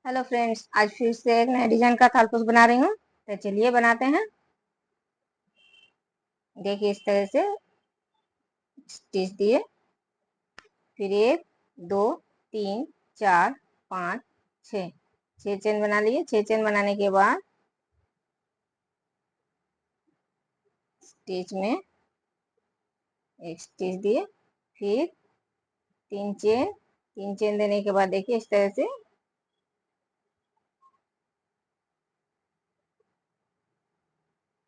Hello friends, आज फिर से एक नए डिजाइन का थालपोस बना रही हूँ। तो चलिए बनाते हैं। देखिए इस तरह से स्टिच दिए, फिर 1 2 3 4 5 6 6 चेन बना लिए। 6 चेन बनाने के बाद स्टिच में एक स्टिच दिए, फिर 3 चेन देने के बाद देखिए इस तरह से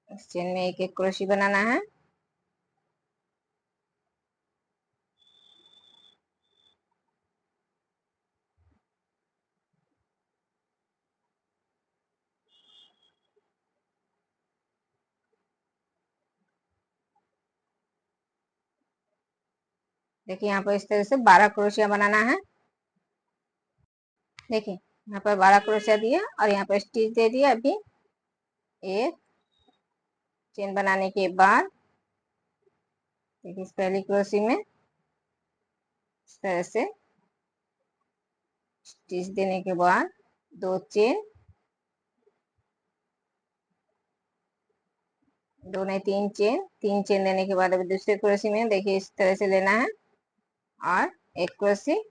इस चेन में एक एक क्रोशी बनाना है। देखिए यहाँ पर इस तरह से 12 क्रोशिया बनाना है। देखिए यहाँ पर 12 क्रोशिया दिया और यहाँ पर स्टिच दे दिया। अभी एक चेन बनाने के बाद देखिए इस पहली क्रोशी में इस तरह से स्टिच देने के बाद 2 चेन, 2 नहीं 3 चेन, 3 चेन देने के बाद अभी दूसरे क्रोशी में देखिए इस तरह से लेना है और एक क्रोशी,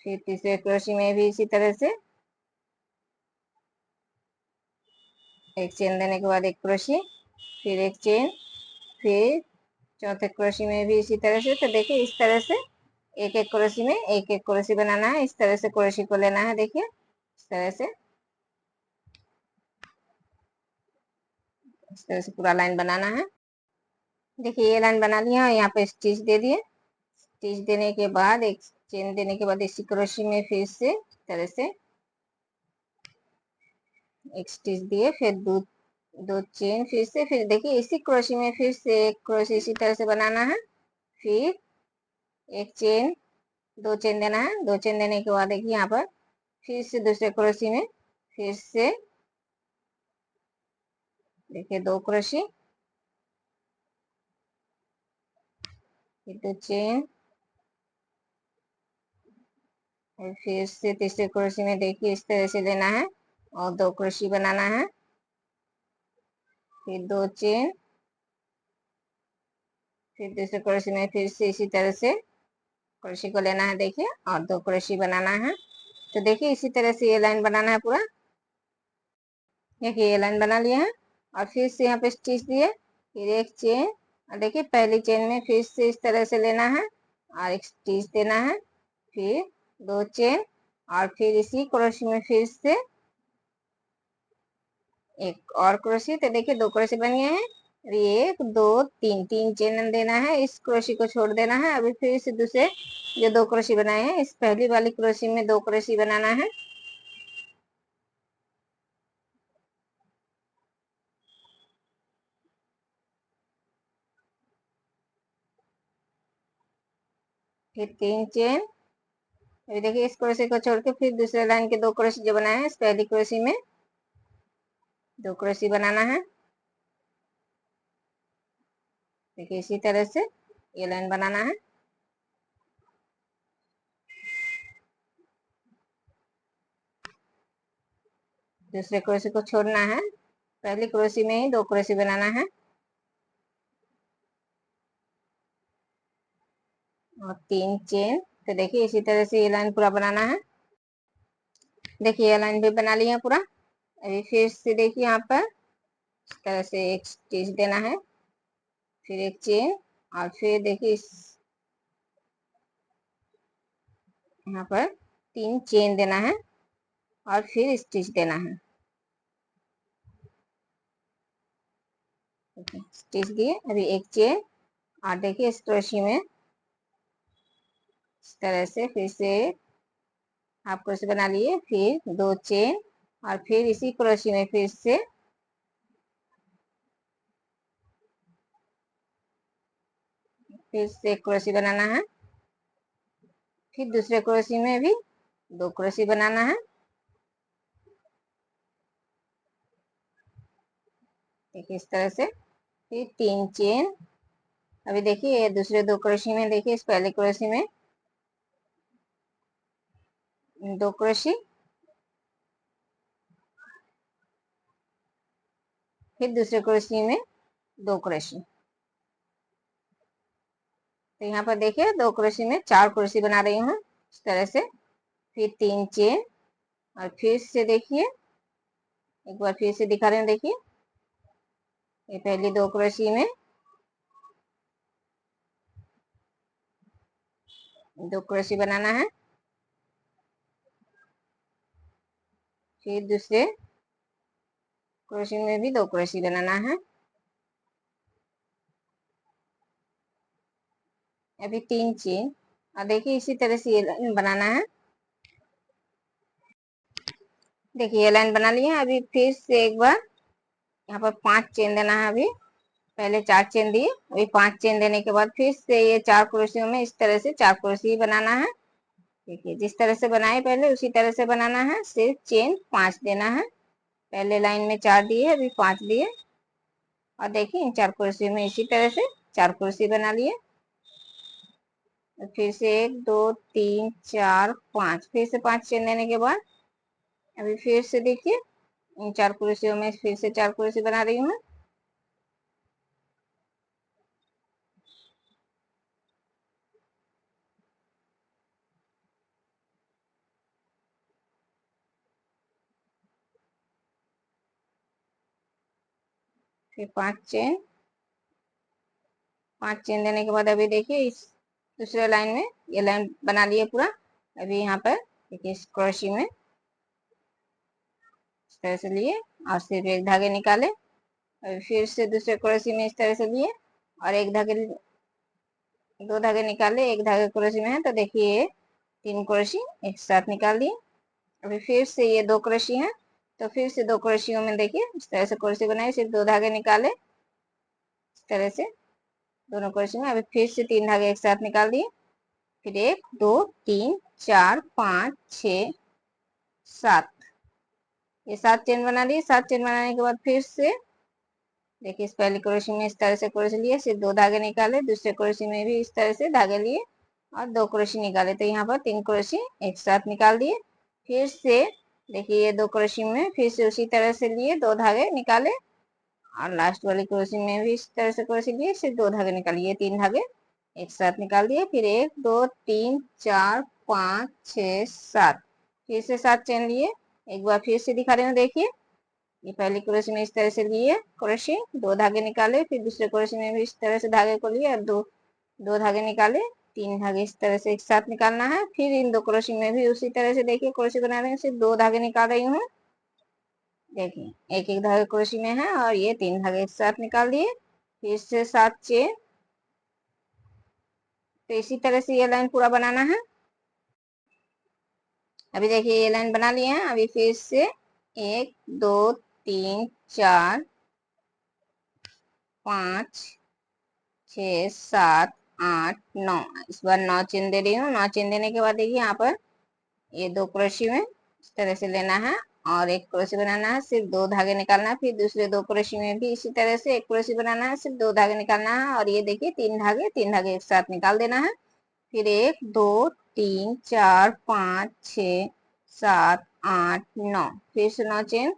फिर तीसरे क्रोशी में भी इसी तरह से एक चेन देने के बाद एक क्रोशी, फिर एक चेन, फिर चौथे क्रोशी में भी इसी तरह से। तो देखिए इस तरह से एक एक क्रोशी में एक एक क्रोशी बनाना है। इस तरह से क्रोशी को लेना है। देखिए इस तरह से पूरा लाइन बनाना है। देखिए ये लाइन बना लिया, यहाँ पे स्टिच दे दिए। स्टिच देने के बाद एक चेन देने के बाद इसी क्रोशी में फिर से इस तरह से एक स्टिच दिए, फिर दो चेन, फिर से फिर देखिए इसी क्रोशी में फिर से एक क्रोशी इसी तरह से बनाना है। फिर एक चेन, 2 चेन देना है। 2 चेन देने के बाद देखिए यहाँ पर फिर से दूसरे क्रोशी में फिर से देखिए 2 क्रोशी, फिर 2 चेन, और फिर से तीसरे क्रोशी में देखिए इस तरह से लेना है और 2 क्रोशी बनाना है। फिर 2 चेन, फिर दूसरे क्रोशी में फिर से इसी तरह से क्रोशी को लेना है। देखिए और 2 क्रोशी बनाना है। तो देखिए इसी तरह से ये लाइन बनाना है पूरा। देखिए ये लाइन बना लिया है और फिर से यहाँ पे स्टिच दिए, फिर एक चेन, और देखिए पहली चेन में फिर से इस तरह से लेना है और एक स्टिच देना है, फिर 2 चेन, और फिर इसी क्रोशी में फिर से एक और क्रोशी। तो देखिए 2 क्रोशी बन गए हैं। अभी 1 2 3 3 चेन देना है, इस क्रोशी को छोड़ देना है। अभी फिर से दूसरे जो 2 क्रोशी बनाए हैं इस पहली वाली क्रोशी में 2 क्रोशी बनाना है। फिर 3 चेन, अभी देखिए इस क्रोशी को छोड़ के फिर दूसरे लाइन के 2 क्रोशी जो बनाए हैं इस पहली क्रोशी में 2 क्रोशी बनाना है। देखिए इसी तरह से ये लाइन बनाना है। दूसरे क्रोशी को छोड़ना है, पहली क्रोशी में ही 2 क्रोशी बनाना है और 3 चेन। तो देखिए इसी तरह से ये लाइन पूरा बनाना है। देखिए ये लाइन भी बना लिया पूरा। अभी फिर से देखिए यहाँ पर इस तरह से एक स्टिच देना है, फिर एक चेन, और फिर देखिए इस यहाँ पर 3 चेन देना है और फिर स्टिच देना है। स्टिच दिए, अभी एक चेन, और देखिए इस क्रोशी में इस तरह से फिर से हाफ क्रोशी बना लिए, फिर 2 चेन, और फिर इसी क्रोशी में फिर से एक क्रोशी बनाना है। फिर दूसरे क्रोशी में भी 2 क्रोशी बनाना है। देखिए इस तरह से, फिर 3 चेन। अभी देखिए ये दूसरे 2 क्रोशी में देखिए इस पहले क्रोशी में दो क्रोशी, फिर दूसरे क्रोशी में दो क्रोशी। तो यहाँ पर देखिए दो क्रोशी में चार क्रोशी बना रही हूँ इस तरह से। फिर 3 चेन, और फिर से देखिए एक बार फिर से दिखा रहे हैं। देखिए ये पहली दो क्रोशी में दो क्रोशी बनाना है, फिर दूसरे क्रोशी में भी दो क्रोशी बनाना है। अभी 3 चेन, और देखिए इसी तरह से ये लाइन बनाना है। देखिए ये लाइन बना लिए। अभी फिर से एक बार यहाँ पर 5 चेन देना है। अभी पहले 4 चेन दिए, अभी 5 चेन देने के बाद फिर से ये 4 क्रोशियों में इस तरह से 4 क्रोशी बनाना है। देखिए जिस तरह से बनाए पहले उसी तरह से बनाना है, सिर्फ चेन 5 देना है। पहले लाइन में 4 दिए, अभी 5 दिए, और देखिए इन 4 कुर्सी में इसी तरह से 4 कुर्सी बना लिए। फिर से 1 2 3 4 5, फिर से 5 चेन देने के बाद अभी फिर से देखिए इन 4 कुर्सियों में फिर से 4 कुर्सी बना रही हूँ। फिर 5 चेन, 5 चेन देने के बाद अभी देखिए इस दूसरे लाइन में ये लाइन बना लिए पूरा। अभी यहाँ पर देखिए इस क्रोशी में इस तरह से लिए और सिर्फ एक धागे निकाले। अभी फिर से दूसरे क्रोशी में इस तरह से लिए और एक धागे, दो धागे निकाले, एक धागे क्रोशी में है तो देखिए ये 3 क्रोशी एक साथ निकाल दिए। अभी फिर से ये 2 क्रोशी है तो फिर से 2 क्रोशियों में देखिए इस तरह से क्रोशी बनाए, सिर्फ 2 धागे निकाले इस तरह से दोनों क्रोशी में। अभी फिर से 3 धागे एक साथ निकाल दिए। फिर 1 2 3 4 5 6 7, ये 7 चेन बना लिए। 7 चेन बनाने के बाद फिर से देखिए इस पहली क्रोशी में इस तरह से क्रोशी लिए, सिर्फ 2 धागे निकाले, दूसरे क्रोशी में भी इस तरह से धागे लिए और 2 क्रोशी निकाले, तो यहाँ पर 3 क्रोशी एक साथ निकाल दिए। फिर से देखिए ये 2 क्रोशी में फिर से उसी तरह से लिए, 2 धागे निकाले और लास्ट वाली क्रोशी में भी इस तरह से क्रोशी लिए, सिर्फ 2 धागे निकालिए, 3 धागे एक साथ निकाल दिए। फिर 1 2 3 4 5 6 7, फिर से 7 चेन लिए। एक बार फिर से दिखा रही हूँ। देखिए ये पहली क्रोशी में इस तरह से लिए क्रोशी, 2 धागे निकाले, फिर दूसरे क्रोशी में भी इस तरह से धागे को लिए और दो धागे निकाले, 3 धागे इस तरह से एक साथ निकालना है। फिर इन 2 क्रोशी में भी उसी तरह से देखिए क्रोशी बना रहे हैं, सिर्फ 2 धागे निकाल रही हूँ। देखिए एक एक धागे क्रोशी में है और ये 3 धागे एक साथ निकाल दिए। फिर से 7 चेन, तो इसी तरह से ये लाइन पूरा बनाना है। अभी देखिए ये लाइन बना लिए हैं। अभी फिर से 1 2 3 4 5 6 7 8 9, इस बार 9 चेन दे रही हूँ। 9 चेन देने के बाद देखिए यहाँ पर ये 2 क्रोशी में इस तरह से लेना है और एक क्रोशी बनाना है, सिर्फ 2 धागे निकालना है। फिर दूसरे 2 क्रोशी में भी इसी तरह से एक क्रोशी बनाना है, सिर्फ 2 धागे निकालना है और ये देखिए 3 धागे एक साथ निकाल देना है। फिर 1 2 3 4 5 6 7 8 9, फिर से 9 चेन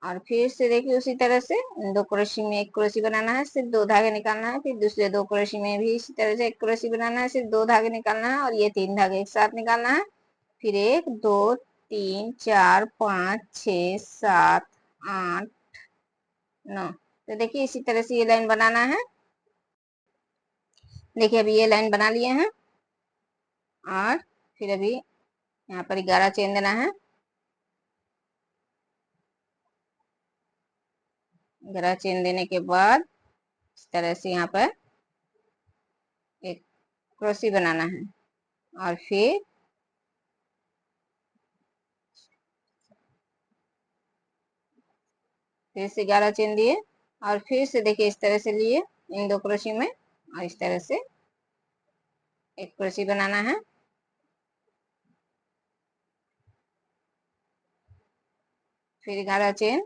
और फिर से देखिए उसी तरह से 2 क्रोशी में एक क्रोशी बनाना है, सिर्फ 2 धागे निकालना है। फिर दूसरे 2 क्रोशी में भी इसी तरह से एक क्रोशी बनाना है, सिर्फ 2 धागे निकालना है और ये 3 धागे एक साथ निकालना है। फिर 1 2 3 4 5 6 7 8 9, तो देखिए इसी तरह से ये लाइन बनाना है। देखिए अभी ये लाइन बना लिए हैं और फिर अभी यहाँ पर 11 चेन देना है। 11 चेन देने के बाद इस तरह से यहाँ पर एक क्रोशी बनाना है और फिर से 11 चेन दिए और फिर से देखिए इस तरह से लिए इन 2 क्रोशी में और इस तरह से एक क्रोशी बनाना है। फिर 11 चेन,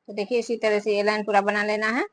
तो देखिए इसी तरह से ये लाइन पूरा बना लेना है।